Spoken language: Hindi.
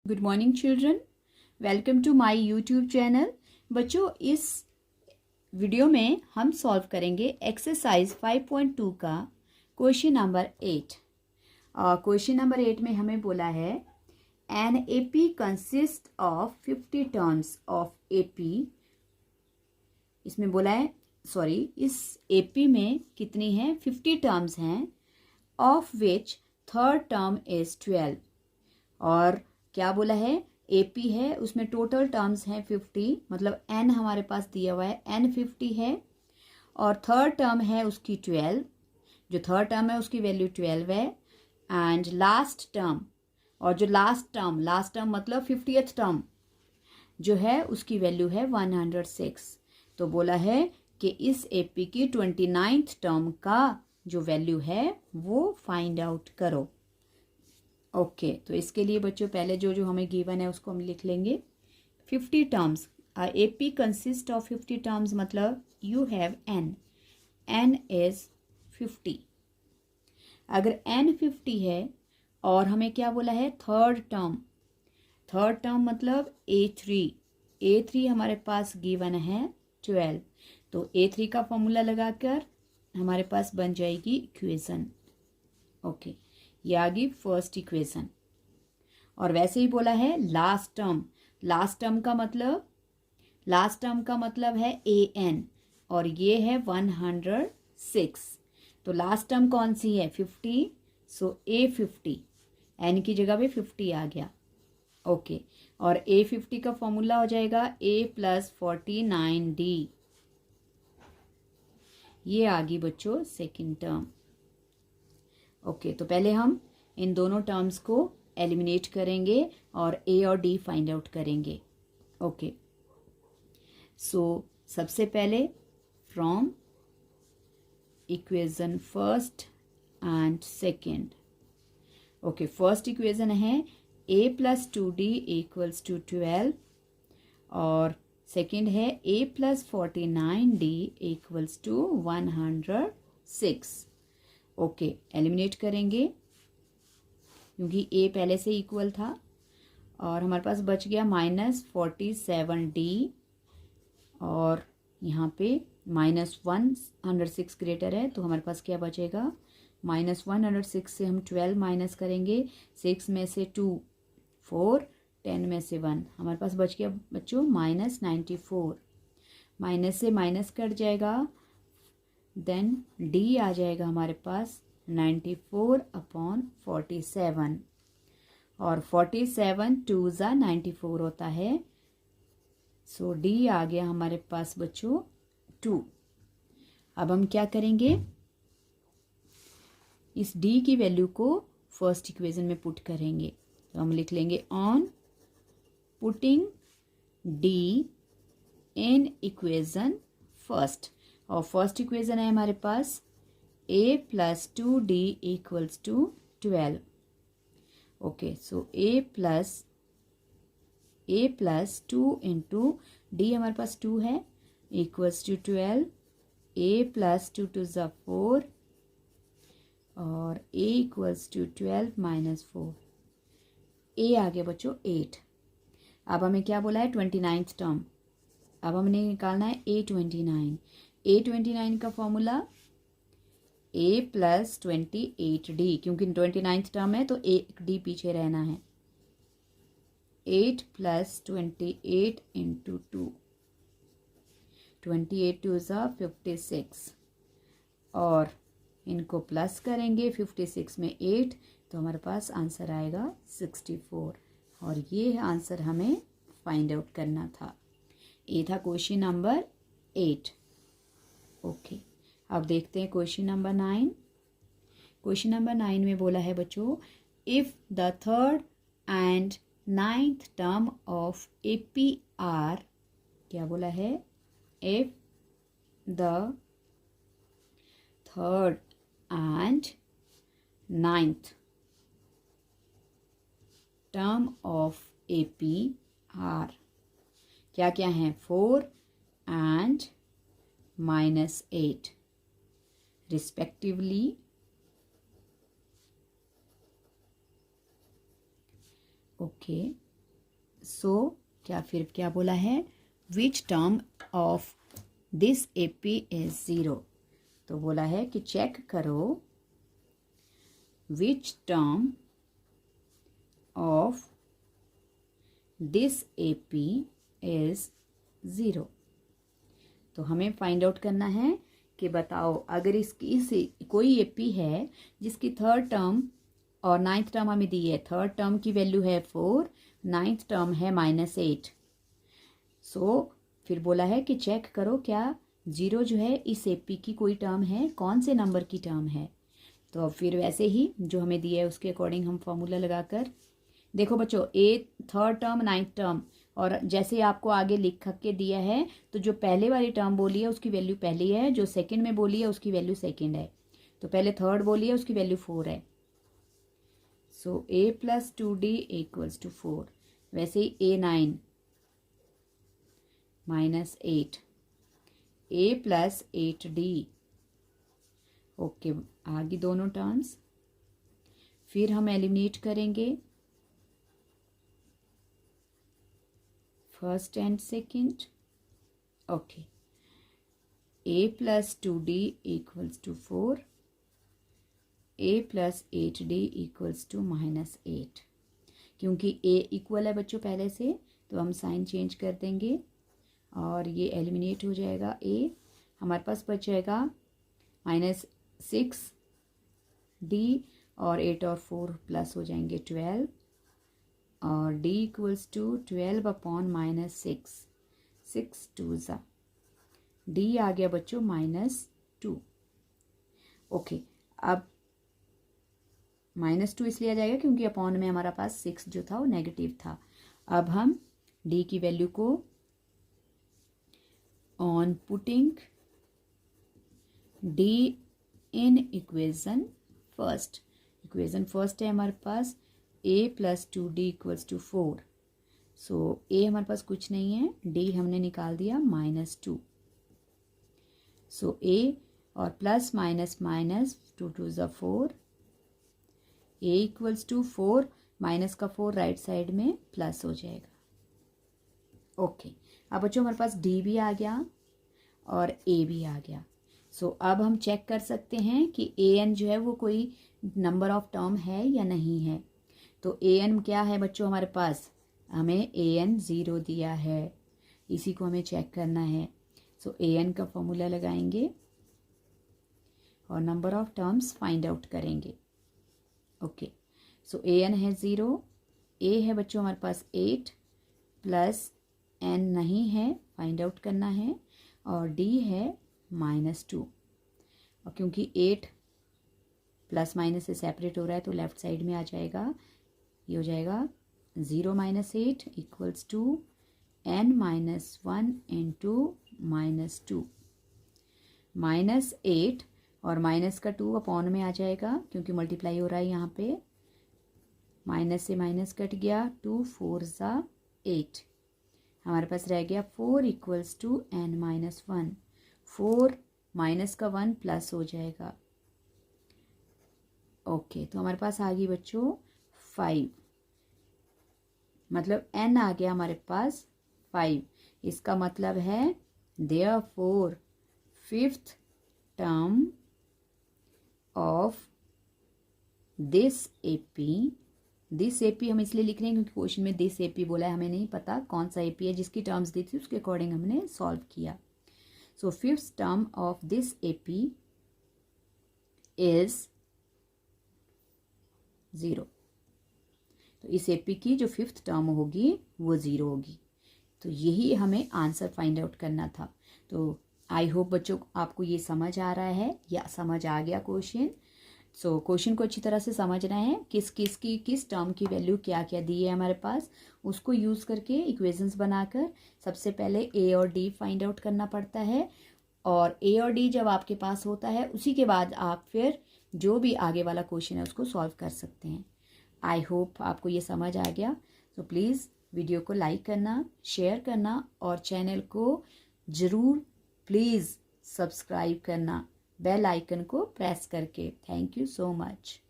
Good morning children, welcome to my YouTube channel. बच्चों, इस वीडियो में हम सॉल्व करेंगे एक्सरसाइज 5.2 का क्वेश्चन नंबर 8। क्वेश्चन नंबर 8 में हमें बोला है an AP consist of 50 terms of AP. इसमें बोला है इस एपी में कितनी है 50 टर्म्स हैं, of which third term is 12। और क्या बोला है, एपी है, उसमें टोटल टर्म्स हैं 50, मतलब एन हमारे पास दिया हुआ है, एन 50 है और थर्ड टर्म है उसकी 12। जो थर्ड टर्म है उसकी वैल्यू 12 है। एंड लास्ट टर्म, और जो लास्ट टर्म मतलब 50th टर्म जो है उसकी वैल्यू है 106। तो बोला है कि इस एपी की 29th टर्म का जो वैल्यू है वो फाइंड आउट करो। ओके, तो इसके लिए बच्चों पहले जो हमें गिवन है उसको हम लिख लेंगे। 50 terms, AP consist of 50 terms, मतलब यू हैव एन इज 50। अगर एन 50 है और हमें क्या बोला है थर्ड टर्म मतलब ए थ्री हमारे पास गिवन है 12। तो ए3 का फॉर्मूला लगाकर हमारे पास बन जाएगी इक्वेशन। ओके, ये आ गई फर्स्ट इक्वेशन। और वैसे ही बोला है लास्ट टर्म का मतलब है ए एन, और ये है 106। तो लास्ट टर्म कौन सी है 50, सो ए 50, एन की जगह पे 50 आ गया। ओके, और ए 50 का फॉर्मूला हो जाएगा ए प्लस 49D। ये आ गई बच्चों सेकेंड टर्म। ओके, तो पहले हम इन दोनों टर्म्स को एलिमिनेट करेंगे और ए और डी फाइंड आउट करेंगे। ओके, सो सबसे पहले from equation first and second. Okay, first equation है a plus 2D equals to 12 और सेकेंड है a plus 49D equals to 106। Okay, eliminate करेंगे क्योंकि ए पहले से इक्वल था और हमारे पास बच गया -47D, और यहाँ पे -106 ग्रेटर है, तो हमारे पास क्या बचेगा -106 से हम 12 माइनस करेंगे, 6 में से 2 4, 10 में से 1, हमारे पास बच गया बच्चों -94। माइनस से माइनस कट जाएगा, देन डी आ जाएगा हमारे पास 94/47, और 47 2 ज़ा 94 होता है। सो डी आ गया हमारे पास बच्चों 2। अब हम क्या करेंगे, इस डी की वैल्यू को फर्स्ट इक्वेशन में पुट करेंगे। तो हम लिख लेंगे on putting D in equation first, और फर्स्ट इक्वेशन है हमारे पास a plus 2D equals to 12। Okay, so a plus 2 into D हमारे पास 2 है इक्वल्स टू 12। a प्लस 2 2 ज़ा 4 और a equals to 12 minus 4। a आ गया बच्चों 8। अब हमें क्या बोला है 29th टर्म, अब हमने निकालना है A29 का फॉर्मूला a प्लस 28D, क्योंकि 29th टर्म है तो एक डी पीछे रहना है। 8 प्लस 28 इंटू 2, 28 2 ज़ा 56, और इनको प्लस करेंगे 56 में 8, तो हमारे पास आंसर आएगा 64। और ये आंसर हमें फाइंड आउट करना था। ये था क्वेश्चन नंबर 8। ओके, अब देखते हैं क्वेश्चन नंबर 9। क्वेश्चन नंबर 9 में बोला है बच्चों, if the third and 9th term of AP are, क्या बोला है, if the third and 9th term of AP are क्या क्या है 4 एंड -8 रिस्पेक्टिवली। ओके, सो क्या बोला है, which term of this AP is 0। तो बोला है कि चेक करो which term of this AP is 0। तो हमें फाइंड आउट करना है कि बताओ अगर इसकी कोई एपी है जिसकी थर्ड टर्म और नाइन्थ टर्म हमें दी है, थर्ड टर्म की वैल्यू है 4, नाइन्थ टर्म है -8। सो फिर बोला है कि चेक करो क्या 0 जो है इस एपी की कोई टर्म है, कौन से नंबर की टर्म है। तो फिर वैसे ही जो हमें दिया है उसके अकॉर्डिंग हम फॉर्मूला लगाकर, देखो बच्चों ए थर्ड टर्म नाइन्थ टर्म, और जैसे आपको आगे लिख के दिया है तो जो पहले वाली टर्म बोली है उसकी वैल्यू पहली है, जो सेकंड में बोली है उसकी वैल्यू सेकंड है। तो पहले थर्ड बोली है उसकी वैल्यू 4 है। सो a + 2d = 4। वैसे ही a9 -8, a + 8d। ओके, आगे दोनों टर्म्स फिर हम एलिमिनेट करेंगे first and second. Okay, a + 2d = 4, a + 8d = -8। क्योंकि a इक्वल है बच्चों पहले से, तो हम साइन चेंज कर देंगे और ये एलिमिनेट हो जाएगा। a हमारे पास बच जाएगा -6d, और 8 और 4 प्लस हो जाएंगे 12, और d = 12/-6, 6 2 ज़ा, d आ गया बच्चों -2। ओके, अब -2 इसलिए आ जाएगा क्योंकि अपॉन में हमारा पास 6 जो था वो नेगेटिव था। अब हम d की वैल्यू को on putting d in equation first है हमारे पास a + 2d = 4। सो a हमारे पास कुछ नहीं है, d हमने निकाल दिया -2। सो a और प्लस माइनस 2 2 ज़ा 4, a = 4, माइनस का 4 राइट साइड में प्लस हो जाएगा। ओके, अब बच्चों हमारे पास d भी आ गया और a भी आ गया। सो अब हम चेक कर सकते हैं कि an जो है वो कोई नंबर ऑफ टर्म है या नहीं है। तो an क्या है बच्चों हमारे पास, हमें an 0 दिया है, इसी को हमें चेक करना है। सो an का फॉर्मूला लगाएंगे और number of terms find out करेंगे। ओके, सो an है 0, a है बच्चों हमारे पास 8 प्लस n नहीं है, फाइंड आउट करना है, और d है -2। और क्योंकि 8 प्लस माइनस से सेपरेट हो रहा है तो लेफ्ट साइड में आ जाएगा, ये हो जाएगा 0 - 8 = n - 1 × -2, -8 और माइनस का 2 अपॉन में आ जाएगा क्योंकि मल्टीप्लाई हो रहा है यहाँ पे, माइनस से माइनस कट गया, 2 4 ज़ा 8, हमारे पास रह गया 4 = n - 1, 4 माइनस का 1 प्लस हो जाएगा। ओके, तो हमारे पास आ गई बच्चों 5, मतलब n आ गया हमारे पास 5। इसका मतलब है therefore fifth term of this AP हम इसलिए लिख रहे हैं क्योंकि क्वेश्चन में दिस एपी बोला है, हमें नहीं पता कौन सा एपी है, जिसकी टर्म्स दी थी उसके अकॉर्डिंग हमने सॉल्व किया। So fifth term of this AP is 0। तो इस एपी की जो फिफ्थ टर्म होगी वो 0 होगी। तो यही हमें आंसर फाइंड आउट करना था। तो आई होप बच्चों आपको ये समझ आ रहा है या समझ आ गया क्वेश्चन। सो क्वेश्चन को अच्छी तरह से समझना है, किस टर्म की वैल्यू क्या क्या दी है हमारे पास, उसको यूज़ करके इक्वेशंस बनाकर सबसे पहले ए और डी फाइंड आउट करना पड़ता है, और ए और डी जब आपके पास होता है उसी के बाद आप फिर जो भी आगे वाला क्वेश्चन है उसको सॉल्व कर सकते हैं। आई होप आपको ये समझ आ गया। तो प्लीज़ वीडियो को लाइक करना, शेयर करना और चैनल को ज़रूर प्लीज़ सब्सक्राइब करना बेल आइकन को प्रेस करके। Thank you so much.